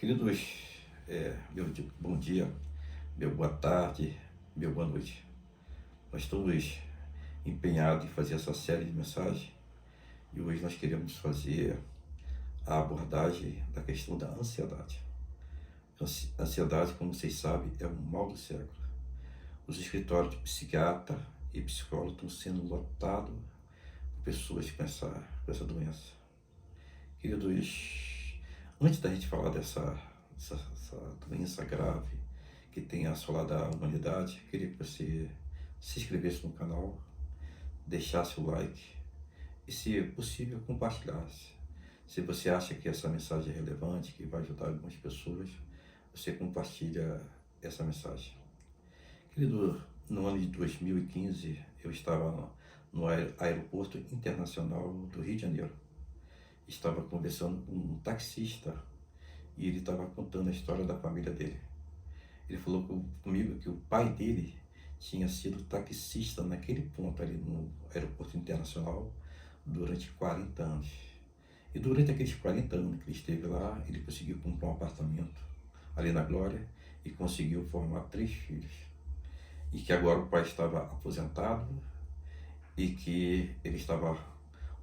Queridos, bom dia, meu boa tarde, meu boa noite. Nós estamos empenhados em fazer essa série de mensagens e hoje nós queremos fazer a abordagem da questão da ansiedade. Ansiedade, como vocês sabem, é o mal do século. Os escritórios de psiquiatra e psicólogo estão sendo lotados por pessoas com essa doença. Queridos, antes da gente falar dessa doença grave que tem assolado a humanidade, queria que você se inscrevesse no canal, deixasse o like e, se possível, compartilhasse. Se você acha que essa mensagem é relevante, que vai ajudar algumas pessoas, você compartilha essa mensagem. Querido, no ano de 2015, eu estava no aeroporto internacional do Rio de Janeiro. Estava conversando com um taxista e ele estava contando a história da família dele. Ele falou comigo que o pai dele tinha sido taxista naquele ponto ali no aeroporto internacional durante 40 anos. E durante aqueles 40 anos que ele esteve lá, ele conseguiu comprar um apartamento ali na Glória e conseguiu formar 3 filhos. E que agora o pai estava aposentado e que ele estava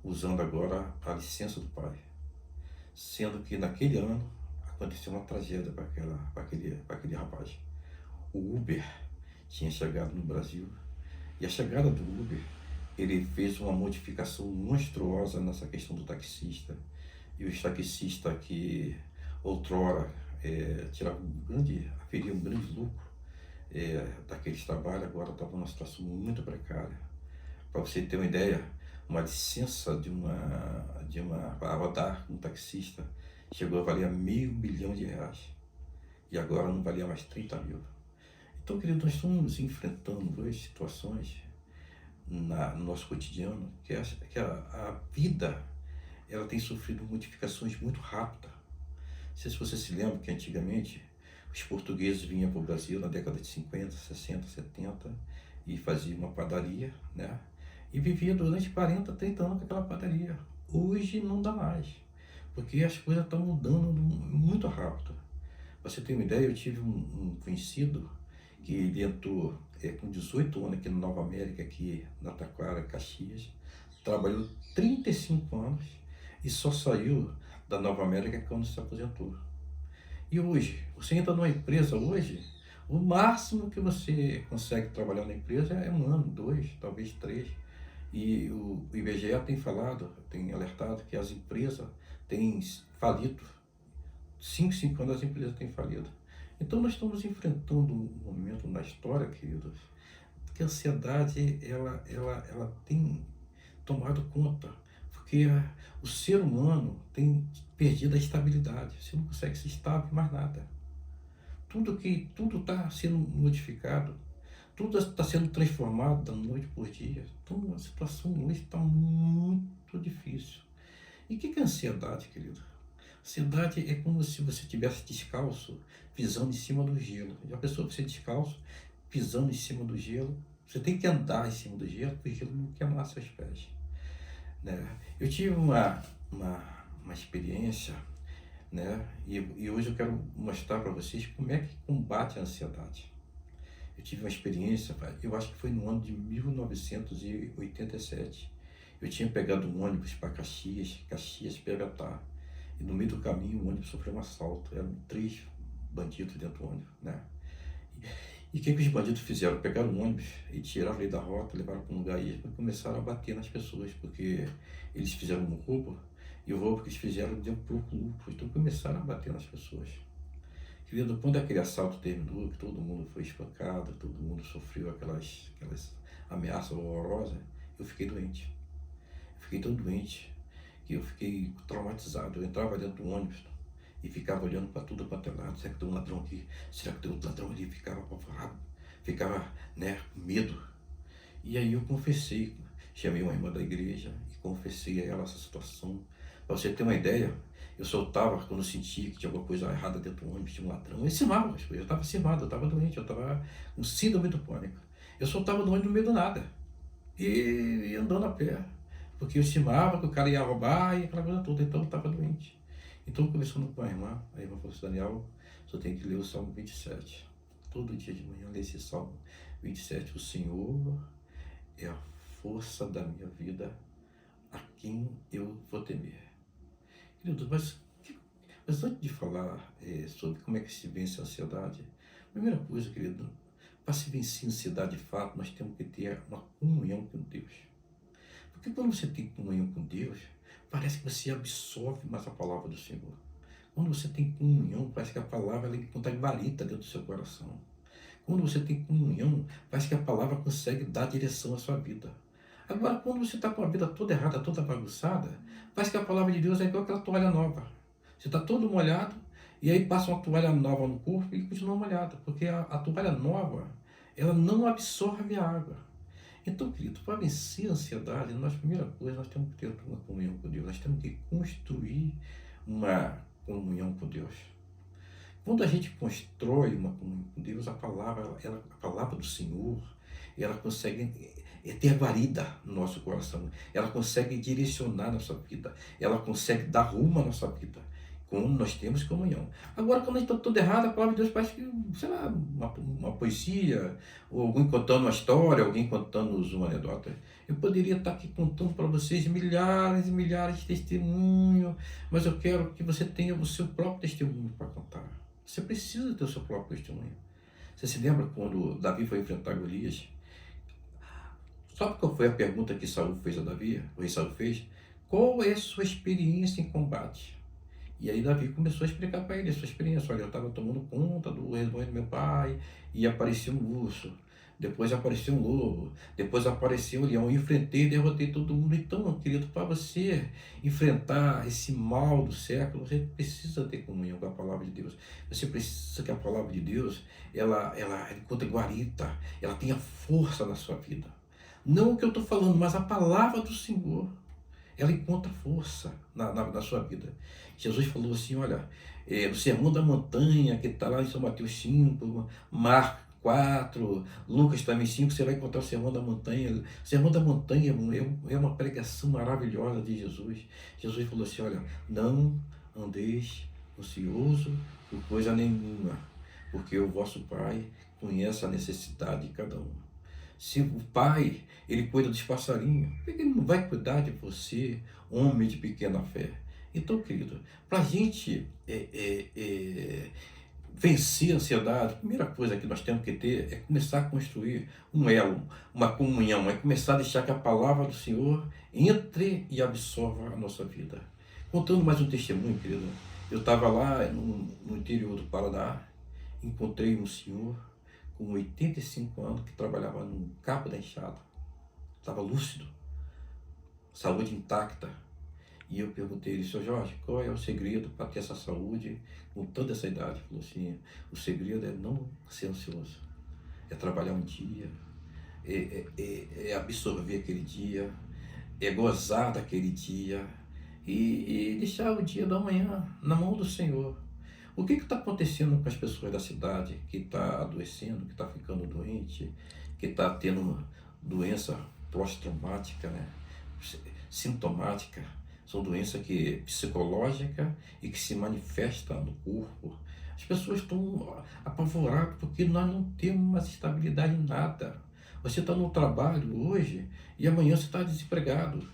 usando agora a licença do pai. Sendo que naquele ano aconteceu uma tragédia para aquele rapaz. O Uber tinha chegado no Brasil e a chegada do Uber, ele fez uma modificação monstruosa nessa questão do taxista. E os taxistas que outrora aferiam um grande lucro daqueles trabalhos, agora estavam numa situação muito precária. Para você ter uma ideia, uma licença para rodar um taxista chegou a valer R$500 milhões e agora não valia mais 30 mil. Então, querido, nós estamos enfrentando duas situações no nosso cotidiano, que a vida ela tem sofrido modificações muito rápidas. Não sei se você se lembra que antigamente os portugueses vinham para o Brasil na década de 50, 60, 70 e faziam uma padaria, né? E vivia durante 40, 30 anos com aquela padaria. Hoje não dá mais, porque as coisas estão mudando muito rápido. Para você ter uma ideia, eu tive um conhecido que ele entrou com 18 anos aqui na Nova América, aqui na Taquara, Caxias, trabalhou 35 anos e só saiu da Nova América quando se aposentou. E hoje, você entra numa empresa hoje, o máximo que você consegue trabalhar na empresa é 1 ano, 2, talvez 3. E o IBGE tem alertado que as empresas têm falido. 5 anos as empresas têm falido. Então nós estamos enfrentando um momento na história, queridos, que a ansiedade ela tem tomado conta, porque o ser humano tem perdido a estabilidade. Você não consegue ser estável em mais nada. Tudo está sendo modificado. Tudo está sendo transformado da noite por dia. Então a situação hoje está muito difícil. E o que é ansiedade, querido? Ansiedade é como se você estivesse descalço, pisando em cima do gelo. Já pensou você descalço, pisando em cima do gelo? Você tem que andar em cima do gelo, para o gelo não queimar seus pés. Né? Eu tive uma experiência, né? E hoje eu quero mostrar para vocês como é que combate a ansiedade. Eu tive uma experiência, eu acho que foi no ano de 1987. Eu tinha pegado um ônibus para Caxias, Piabatá. E no meio do caminho o ônibus sofreu um assalto. Eram 3 bandidos dentro do ônibus, né? E o que os bandidos fizeram? Pegaram o ônibus e tiraram ele da rota, levaram para um lugar e começaram a bater nas pessoas, porque eles fizeram um roubo e o roubo que eles fizeram deu pouco lucro. Então começaram a bater nas pessoas. Querido, quando aquele assalto terminou, que todo mundo foi espancado, todo mundo sofreu aquelas ameaças horrorosas, eu fiquei doente. Eu fiquei tão doente que eu fiquei traumatizado. Eu entrava dentro do ônibus e ficava olhando para tudo quanto é lado. Será que tem um ladrão aqui? Será que tem outro ladrão ali? Ficava apavorado, ficava, com medo. E aí eu confessei, chamei uma irmã da igreja e confessei a ela essa situação. Para você ter uma ideia, eu soltava quando eu sentia que tinha alguma coisa errada dentro do ônibus, tinha um ladrão. Eu cismava, eu estava cismado, eu estava doente, eu estava com síndrome do pânico. Eu soltava do ônibus no meio do nada e andando a pé, porque eu estimava que o cara ia roubar e aquela coisa toda, então eu estava doente. Então, conversando com a irmã falou assim, Daniel, só tem que ler o Salmo 27. Todo dia de manhã, ler esse Salmo 27. O Senhor é a força da minha vida, a quem eu vou temer. Querido, mas antes de falar sobre como é que se vence a ansiedade, primeira coisa, querido, para se vencer a ansiedade de fato, nós temos que ter uma comunhão com Deus. Porque quando você tem comunhão com Deus, parece que você absorve mais a palavra do Senhor. Quando você tem comunhão, parece que a palavra ela encontra guarita dentro do seu coração. Quando você tem comunhão, parece que a palavra consegue dar direção à sua vida. Agora, quando você está com a vida toda errada, toda bagunçada, parece que a palavra de Deus é igual aquela toalha nova. Você está todo molhado, e aí passa uma toalha nova no corpo e continua molhado, porque a toalha nova, ela não absorve a água. Então, querido, para vencer a ansiedade, nós, primeira coisa, nós temos que ter uma comunhão com Deus. Nós temos que construir uma comunhão com Deus. Quando a gente constrói uma comunhão com Deus, a palavra do Senhor, ela consegue ter guarida no nosso coração. Ela consegue direcionar a nossa vida. Ela consegue dar rumo à nossa vida. Quando nós temos comunhão. Agora, quando a gente está tudo errado, a palavra de Deus parece que, sei lá, uma poesia, ou alguém contando uma história, alguém contando-nos uma anedota. Eu poderia estar aqui contando para vocês milhares e milhares de testemunhos, mas eu quero que você tenha o seu próprio testemunho para contar. Você precisa ter o seu próprio testemunho. Você se lembra quando Davi foi enfrentar Golias? Sabe qual foi a pergunta que Saul fez a Davi? O rei Saul fez? Qual é a sua experiência em combate? E aí Davi começou a explicar para ele a sua experiência. Olha, eu estava tomando conta do rebanho do meu pai, e apareceu um urso, depois apareceu um lobo, depois apareceu um leão. Eu enfrentei e derrotei todo mundo. Então, querido, para você enfrentar esse mal do século, você precisa ter comunhão com a palavra de Deus. Você precisa que a palavra de Deus, ela encontre guarita, ela tenha força na sua vida. Não o que eu estou falando, mas a palavra do Senhor. Ela encontra força na sua vida. Jesus falou assim, olha, no Sermão da Montanha, que está lá em São Mateus 5, Marcos 4, Lucas também 5, você vai encontrar o Sermão da Montanha. O Sermão da Montanha é uma pregação maravilhosa de Jesus. Jesus falou assim, olha, não andeis ansioso por coisa nenhuma, porque o vosso Pai conhece a necessidade de cada um. Se o pai, ele cuida dos passarinhos, por que ele não vai cuidar de você, homem de pequena fé? Então, querido, para a gente vencer a ansiedade, a primeira coisa que nós temos que ter é começar a construir um elo, uma comunhão, é começar a deixar que a palavra do Senhor entre e absorva a nossa vida. Contando mais um testemunho, querido, eu estava lá no interior do Paraná, encontrei um senhor com 85 anos, que trabalhava no Cabo da Enxada, estava lúcido, saúde intacta. E eu perguntei a ele, seu Jorge, qual é o segredo para ter essa saúde com toda essa idade? Ele falou assim, o segredo é não ser ansioso, é trabalhar um dia, é absorver aquele dia, é gozar daquele dia e deixar o dia da manhã na mão do Senhor. O que está acontecendo com as pessoas da cidade que está adoecendo, que está ficando doente, que está tendo doença pós-traumática, né? Sintomática? São doenças psicológicas e que se manifestam no corpo. As pessoas estão apavoradas porque nós não temos mais estabilidade em nada. Você está no trabalho hoje e amanhã você está desempregado.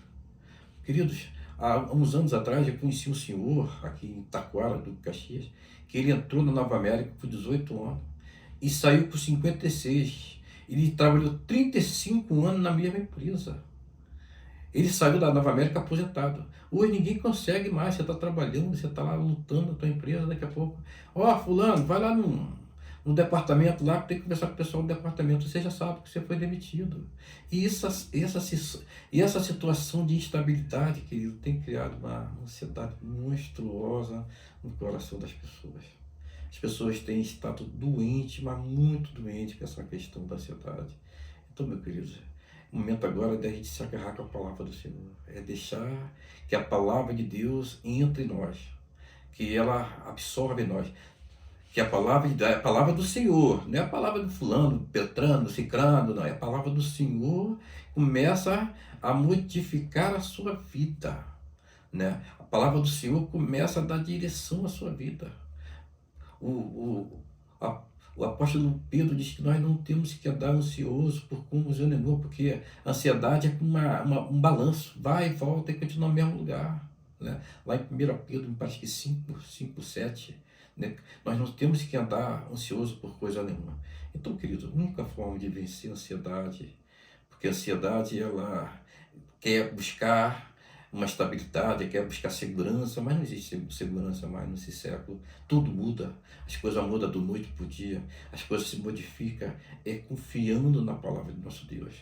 Queridos, há uns anos atrás eu conheci um senhor aqui em Taquara, do Caxias, que ele entrou na Nova América por 18 anos e saiu por 56. Ele trabalhou 35 anos na mesma empresa. Ele saiu da Nova América aposentado. Hoje ninguém consegue mais, você está trabalhando, você está lá lutando na tua empresa, daqui a pouco. Fulano, vai lá no departamento lá, tem que conversar com o pessoal do departamento, você já sabe que você foi demitido. E essa situação de instabilidade, querido, tem criado uma ansiedade monstruosa no coração das pessoas. As pessoas têm estado doentes, mas muito doentes com essa questão da ansiedade. Então, meu querido, o momento agora é da gente se agarrar com a palavra do Senhor. É deixar que a palavra de Deus entre em nós, que ela absorve em nós. Que a palavra do Senhor, não é a palavra do fulano, Beltrano, Cicrano, não, é a palavra do Senhor, começa a modificar a sua vida. né? A palavra do Senhor começa a dar direção à sua vida. O, o, a- o apóstolo Pedro diz que nós não temos que andar ansioso por como o nenhum, porque a ansiedade é como um balanço, vai e volta e continua no mesmo lugar. Né? Lá em 1 Pedro, me parece que 5, 7, né? Nós não temos que andar ansioso por coisa nenhuma. Então, querido, a única forma de vencer a ansiedade, porque a ansiedade ela quer buscar uma estabilidade, quer buscar segurança, mas não existe segurança mais nesse século. Tudo muda, as coisas mudam do noite para o dia, as coisas se modificam, é confiando na palavra do nosso Deus.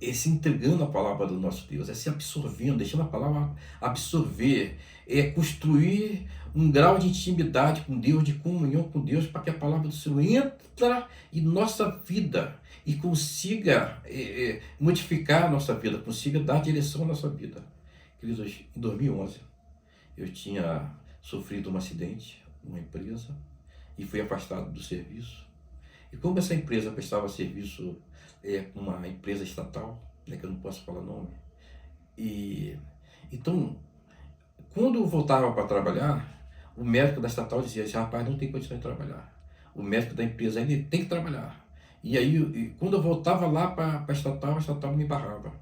É se entregando a palavra do nosso Deus, é se absorvendo, deixando a palavra absorver, é construir um grau de intimidade com Deus, de comunhão com Deus, para que a palavra do Senhor entre em nossa vida e consiga modificar a nossa vida, consiga dar direção à nossa vida. Queridos, em 2011, eu tinha sofrido um acidente numa empresa e fui afastado do serviço. E como essa empresa prestava serviço com uma empresa estatal, né, que eu não posso falar nome, e então, quando eu voltava para trabalhar, o médico da estatal dizia assim, rapaz, não tem condição de trabalhar. O médico da empresa, ele tem que trabalhar. E aí, quando eu voltava lá para a estatal me barrava.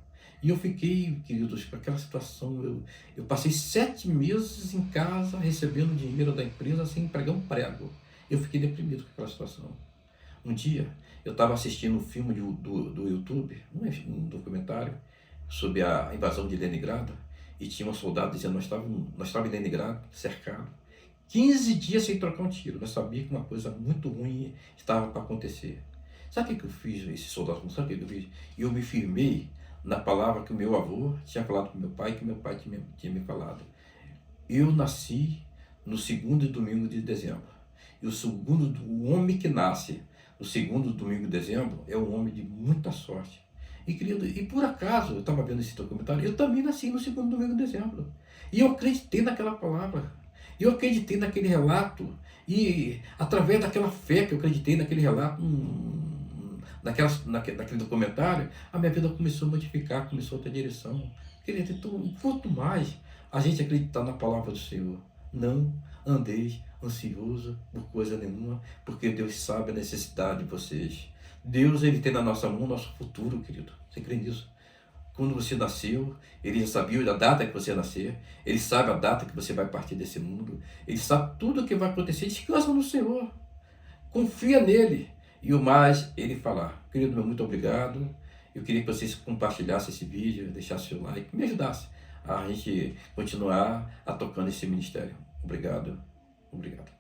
E eu fiquei, queridos, com aquela situação. Eu passei 7 meses em casa, recebendo dinheiro da empresa, sem pregar um prego. Eu fiquei deprimido com aquela situação. Um dia, eu estava assistindo um filme do YouTube, um documentário, sobre a invasão de Leningrado, e tinha um soldado dizendo, nós estávamos em Leningrado, cercado, 15 dias sem trocar um tiro. Nós sabíamos que uma coisa muito ruim estava para acontecer. Sabe o que eu fiz, esse soldado? Não sabe o que eu fiz? Eu me firmei na palavra que o meu avô tinha falado para o meu pai, que meu pai tinha me falado. Eu nasci no segundo domingo de dezembro. E o homem que nasce no segundo domingo de dezembro é um homem de muita sorte. E querido, e por acaso, eu estava vendo esse documentário, eu também nasci no segundo domingo de dezembro. E eu acreditei naquela palavra. Eu acreditei naquele relato. E através daquela fé que eu acreditei naquele relato, naquele documentário, a minha vida começou a modificar, começou a ter direção. Querido, então, quanto mais a gente acreditar na palavra do Senhor, não andeis ansioso por coisa nenhuma, porque Deus sabe a necessidade de vocês. Deus, Ele tem na nossa mão o nosso futuro, querido. Você crê nisso? Quando você nasceu, Ele já sabia a data que você ia nascer, Ele sabe a data que você vai partir desse mundo, Ele sabe tudo o que vai acontecer. Descansa no Senhor, confia nele, e o mais Ele falar. Querido meu, muito obrigado. Eu queria que vocês compartilhassem esse vídeo, deixassem o like, me ajudasse a gente continuar a tocando esse ministério. Obrigado, obrigado.